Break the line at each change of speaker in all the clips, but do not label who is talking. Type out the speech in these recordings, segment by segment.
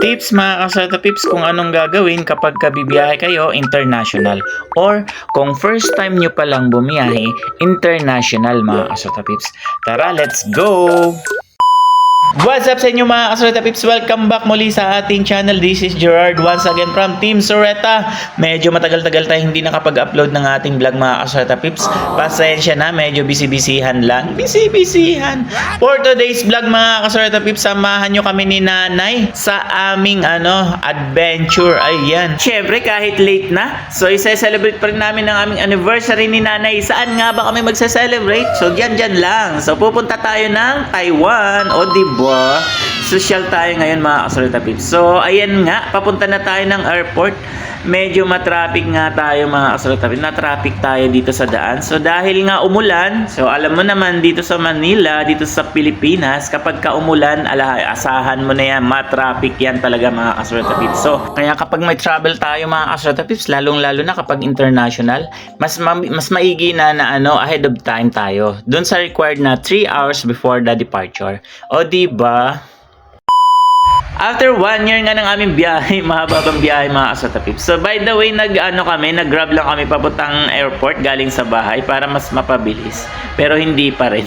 Tips mga kasata pips kung anong gagawin kapag kabibiyahe kayo international or kung first time nyo palang bumiyahe international mga kasata pips. Tara, let's go! What's up sa inyo mga kasureta pips? Welcome back muli sa ating channel. This is Gerard once again from Team Sureta. Medyo matagal-tagal tayo hindi nakapag-upload ng ating vlog mga kasureta pips. Pasensya na, medyo busy-busyhan lang. Busy-busyhan. For today's vlog mga kasureta pips, samahan nyo kami ni Nanay sa aming adventure. Ayan. Syempre kahit late na, so isa-celebrate pa rin namin ang aming anniversary ni Nanay. Saan nga ba kami magsa-celebrate? So dyan lang. So pupunta tayo ng Taiwan. O diba? Social tayo ngayon mga kasureta pips. So ayan nga, papunta na tayo ng airport. Medyo matraffic nga tayo mga kasureta pips. Na-traffic tayo dito sa daan. So dahil nga umulan, so alam mo naman dito sa Manila, dito sa Pilipinas, kapag ka umulan, asahan mo na yan, matraffic yan talaga mga kasureta pips. So kaya kapag may travel tayo mga kasureta pips, lalong-lalo na kapag international, mas maigi na ahead of time tayo. Doon sa required na 3 hours before the departure. O diba? After 1 year nga ng aming biyahe, mahababang biyahe mga kasata pips. So by the way, nag-grab lang kami papuntang airport galing sa bahay para mas mapabilis. Pero hindi pa rin.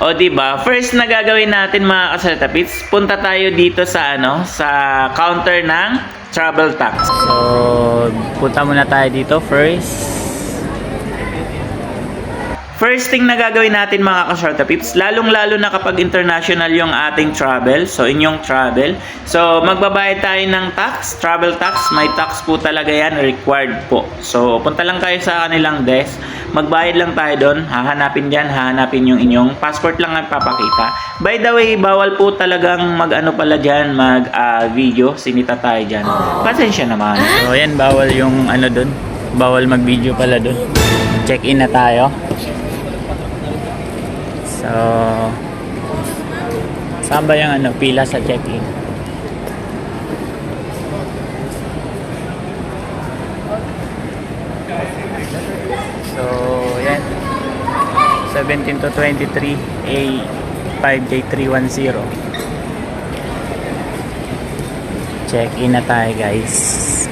O diba? First na gagawin natin mga kasata pips, punta tayo dito sa sa counter ng travel tax. So punta muna tayo dito first. First thing na gagawin natin mga ka-shorta pips, lalong-lalo na kapag international yung ating travel, so inyong travel. So magbabayad tayo ng tax, travel tax, may tax po talaga yan, required po. So punta lang kayo sa kanilang desk, magbayad lang tayo doon, hahanapin yung inyong passport lang ang papakita. By the way, bawal po talagang mag-pala dyan, mag-video, sinita tayo dyan. Pasensya naman. So yan, bawal yung doon, bawal mag-video pala doon. Check-in na tayo. So, saan ba yung pila sa check-in? So, yan. 17 to 23 A5J310. Check-in na tayo guys.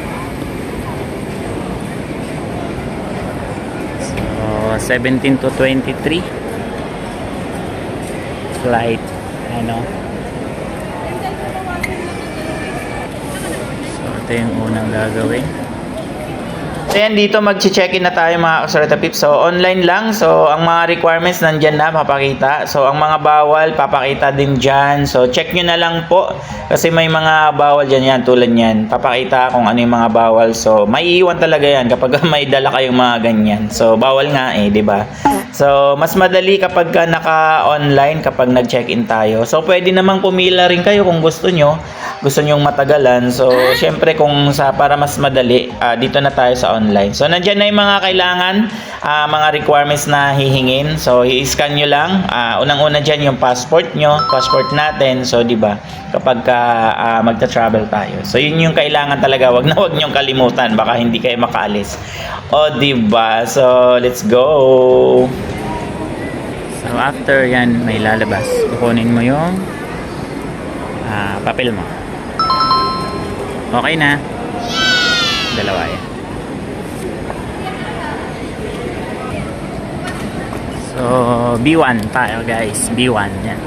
So, 17 to 23 flight, so ito yung unang gagawin. So yan, dito mag-check-in na tayo mga kasureta pips. So online lang, so ang mga requirements nandyan na, papakita. So ang mga bawal, papakita din dyan. So check nyo na lang po, kasi may mga bawal dyan yan, tulad yan. Papakita kung ano yung mga bawal. So may iwan talaga yan kapag may dala kayong mga ganyan. So bawal nga diba? So mas madali kapag naka-online, kapag nag-check-in tayo. So pwede namang pumila rin kayo kung gusto nyong matagalan. So syempre para mas madali, dito na tayo sa online. So nandiyan na yung mga kailangan, mga requirements na hihingin. So i-scan nyo lang. Unang-una dyan yung passport natin. So di ba? Kapag magta-travel tayo. So yun yung kailangan talaga. Wag nyong kalimutan, baka hindi kayo makaalis. O di ba? So let's go. So after yan, may lalabas. Kukunin mo yung papel mo. Okay na. Dalawa yan. So B1 tayo guys. B1 yan.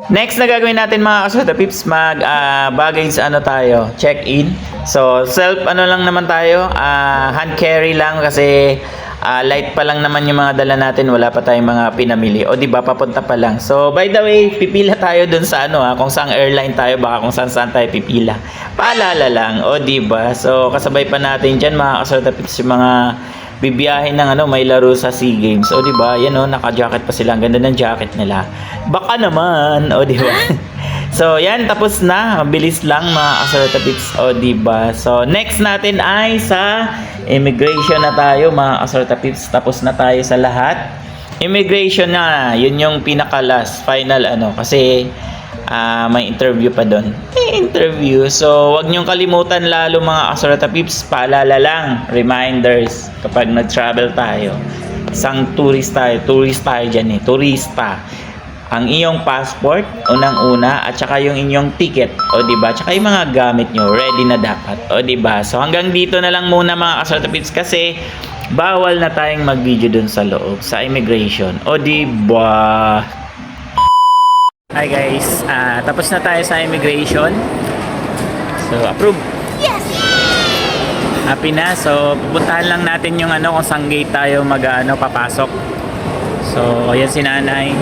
Next na gagawin natin mga kasureta pips, baggage tayo, check-in. So self lang naman tayo, hand carry lang kasi light pa lang naman yung mga dala natin, wala pa tayong mga pinamili. O di ba, papunta pa lang. So by the way, pipila tayo dun sa kung saang airline tayo, baka kung saan tayo pipila. Paalala lang, o di ba? So kasabay pa natin diyan mga kasureta pips yung mga bibiyahin ng may laro sa SEA Games. O di ba? Yan naka-jacket pa sila. Ang ganda ng jacket nila. Baka naman, o di ba? So yan, tapos na. Mabilis lang mga kasureta pips, o di ba? So next natin ay sa immigration na tayo mga kasureta pips. Tapos na tayo sa lahat. Immigration na, yun yung pinaka last, final kasi may interview pa doon. Interview. So, wag niyong kalimutan lalo mga kasureta pips. Paalala lang, reminders kapag nag-travel tayo. Isang turist tayo dyan turista. ang iyong passport, unang-una, at saka yung inyong ticket, o di ba? Tsaka yung mga gamit nyo, ready na dapat, o di ba? So hanggang dito na lang muna mga Kasorta Pips kasi bawal na tayong mag-video dun sa loob, sa immigration, o di ba? Hi guys, tapos na tayo sa immigration. So approve.
Yes!
Happy na. So, pupuntahan lang natin yung kung saan gate tayo papasok. So, ayan si nanay.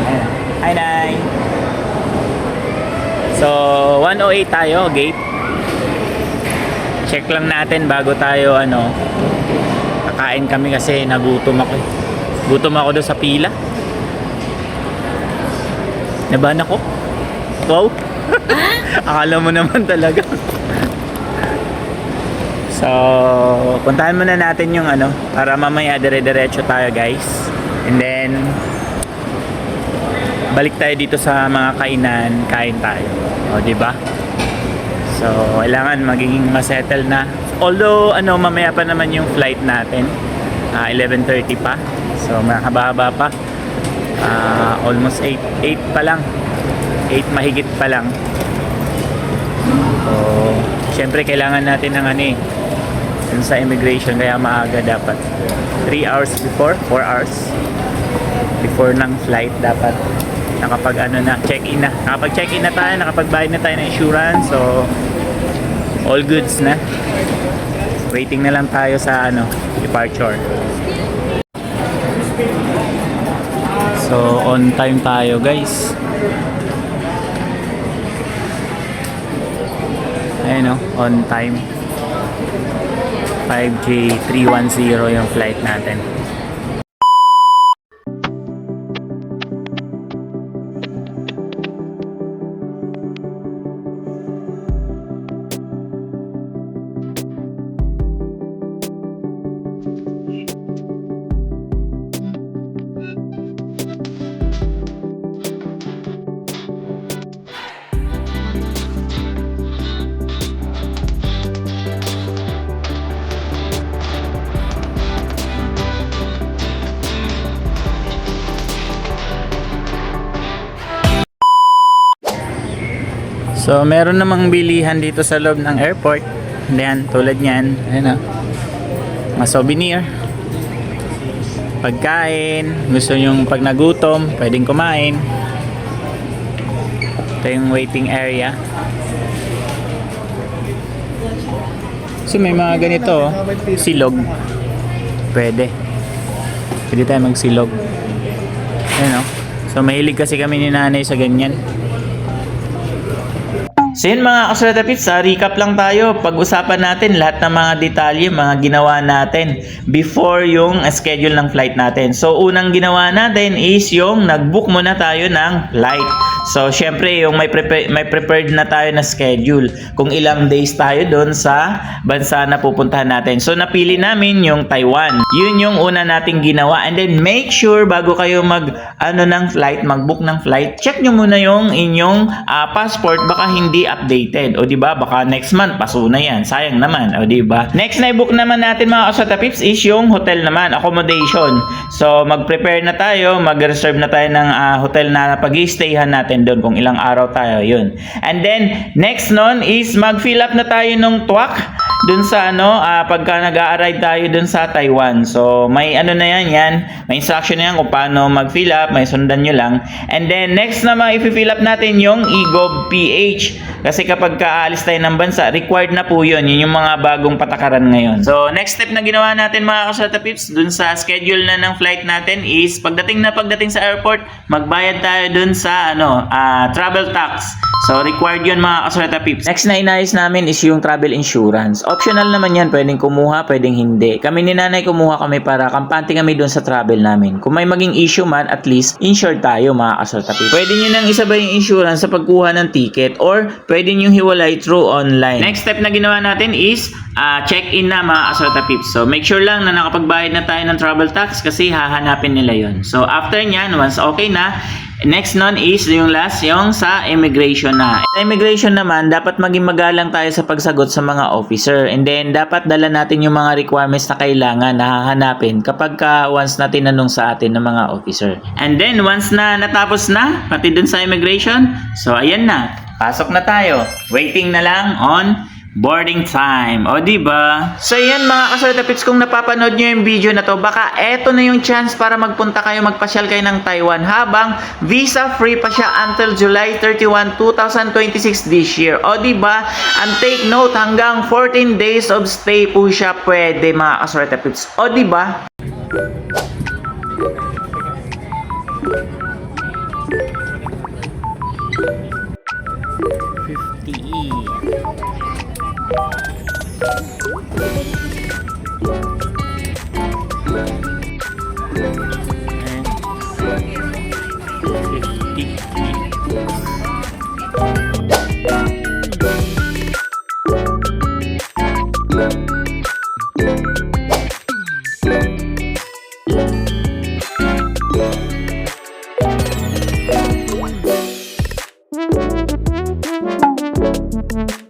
Ayan. Hi, nay. So, 108 tayo, gate. Check lang natin bago tayo, kakain kami kasi nagutom ako. Gutom ako doon sa pila. Nabahan ako. Wow. Akala mo naman talaga. So, puntahan muna natin yung para mamaya dire-diretso tayo guys. And then, balik tayo dito sa mga kainan, kain tayo. O, diba? So, kailangan magiging masettle na. Although, mamaya pa naman yung flight natin. 11:30 pa. So, mahaba pa. Almost 8 pa lang. 8 mahigit pa lang. So, syempre kailangan natin ng dun sa immigration kaya maaga dapat 3 hours before, 4 hours before ng flight dapat check-in na. Nakapag check-in na tayo, nakapagbayad na tayo ng insurance, so all goods na. Waiting na lang tayo sa departure. So on time tayo guys. Ayun on time. 5J310 yung flight natin. So, meron namang bilihan dito sa loob ng airport. Ayan, tulad niyan. Ayan mga souvenir. Pagkain. Gusto nyong pag nagutom, pwedeng kumain. Ito yung waiting area. So, may mga ganito. Silog. Pwede. Pwede tayo magsilog. Ayan So, mahilig kasi kami ni nanay sa ganyan. So yun mga Kasorta Pips, recap lang tayo. Pag-usapan natin lahat ng mga detalye, mga ginawa natin before yung schedule ng flight natin. So unang ginawa natin is yung nag-book muna tayo ng flight. So syempre yung may prepared na tayo na schedule kung ilang days tayo doon sa bansa na pupuntahan natin. So napili namin yung Taiwan. Yun yung una nating ginawa. And then make sure bago kayo mag-book ng flight, check nyo muna yung inyong passport, baka hindi updated. O diba? Baka next month paso na yan. Sayang naman. O diba? Next na i-book naman natin mga Kasorta Pips is yung hotel naman, accommodation. So mag-prepare na tayo, mag-reserve na tayo ng hotel na pag-i-stayhan natin doon kung ilang araw tayo. Yun. And then next nun is mag-fill up na tayo ng tuwak dun sa pagka nag-a-arrive tayo dun sa Taiwan. So may na yan, may instruction na yan kung paano mag-fill up, may sundan nyo lang. And then next naman i-fill up natin yung eGov PH. Kasi kapag kaalis tayo ng bansa, required na po yun. Yun yung mga bagong patakaran ngayon. So next step na ginawa natin mga Kasorta Pips dun sa schedule na ng flight natin is pagdating sa airport, magbayad tayo dun sa travel tax. So required yun mga Kasorta Pips. Next na inayos namin is yung travel insurance. Optional naman yan, pwedeng kumuha, pwedeng hindi. Kami ni nanay kumuha kami para kampante kami dun sa travel namin. Kung may maging issue man, at least insured tayo mga Kasorta Pips. Pwede nyo nang isabay yung insurance sa pagkuha ng ticket or pwede nyo hiwalay through online. Next step na ginawa natin is check-in na mga Kasorta Pips. So make sure lang na nakapagbayad na tayo ng travel tax kasi hahanapin nila yon. So after nyan, once okay na, next nun is yung last, yung sa immigration na. Sa immigration naman, dapat maging magalang tayo sa pagsagot sa mga officer. And then, dapat dala natin yung mga requirements na kailangan na hahanapin kapag once na tinanong sa atin ng mga officer. And then, once na natapos na, pati dun sa immigration, so ayan na, pasok na tayo. Waiting na lang on boarding time. O, diba? So, yan mga Kasorta Pips, kung napapanood nyo yung video na to, baka eto na yung chance para magpunta kayo, magpasyal kayo ng Taiwan habang visa-free pa siya until July 31, 2026 this year. O, diba? And take note, hanggang 14 days of stay po siya pwede mga Kasorta Pips. O, diba? Thank you.